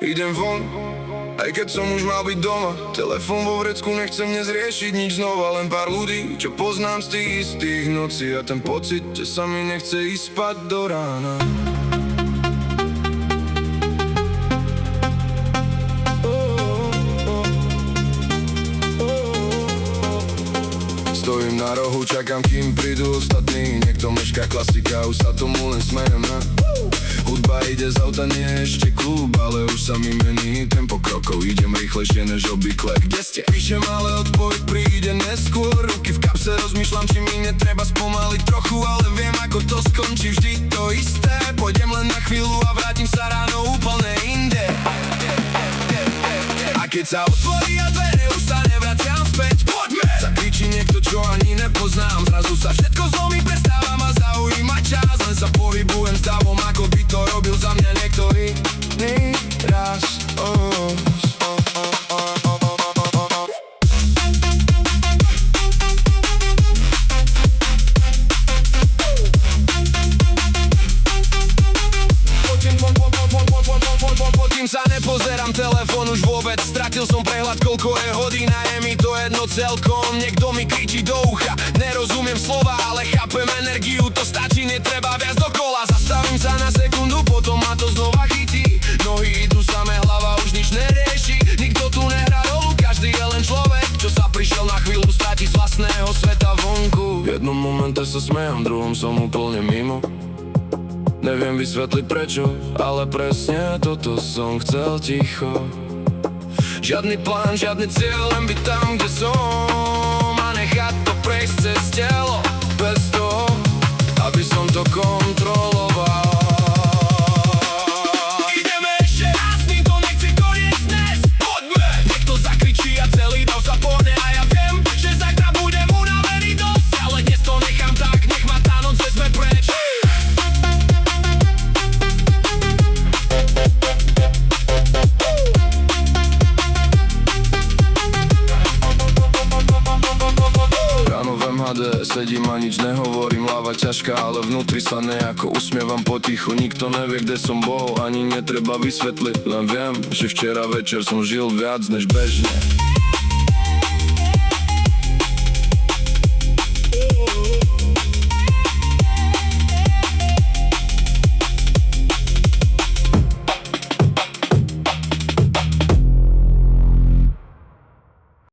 Idem von, aj keď som už mal byť doma. Telefón vo vrecku, nechcem dnes riešiť nič znova. Len pár ľudí, čo poznám z tých istých nocí. A ten pocit, že sa mi nechce ísť spať do rána. Stojím na rohu, čakám, kým prídu ostatní. Niekto mešká, klasika, už sa tomu len smejem, ne? Hudba ide z auta, nie ešte klub, ale už sa mi mení tempo krokov. Idem rýchlejšie než obvykle. Kde ste? Píšem, ale odpoveď príde neskôr. Ruky v kapse, rozmýšľam, či mi netreba spomaliť trochu, ale viem, ako to skončí, vždy to isté. Pôjdem len na chvíľu a vrátim sa ráno úplne inde. A keď sa otvoria dvere, už sa nevraciam späť. Poďme! Zakričí niekto, čo ani nepoznám. Zrazu sa všetko zlomí, prestáva ma zaujímať čas. Len sa pohybujem stavom, ako by to robil za mňa niekto iný raz. Kým sa nepozerám telefón už vôbec, stratil som prehľad, koľko je hodín a je mi to jedno celkom. Niekto mi kričí do ucha, nerozumiem slova, ale chápem energiu, to stačí, netreba viac dokola. Zastavím sa na sekundu, potom ma to znova chytí. Nohy idú samé, hlava už nič nerieši. Nikto tu nehrá rolu, každý je len človek, čo sa prišiel na chvíľu stratiť z vlastného sveta vonku. V jednom momente sa smejam, v druhom som úplne mimo. Neviem vysvetliť prečo, ale presne toto som chcel ticho. Žiadny plán, žiadny cieľ, len byť tam, kde som a nechať to prejsť cez telo, bez toho, aby som to kontroloval. Ideme ešte raz, nikto nechce koniec dnes. Poďme! Niekto zakričí a celý dav sa pohne a ja viem, že zajtra budem unavený dosť, ale dnes to nechám tak, nech ma tá noc vezme preč. Sedím a nič nehovorím, hlava ťažká, ale vnútri sa nejako usmievam potichu. Nikto nevie, kde som bol, ani netreba vysvetliť. Len viem, že včera večer som žil viac než bežne.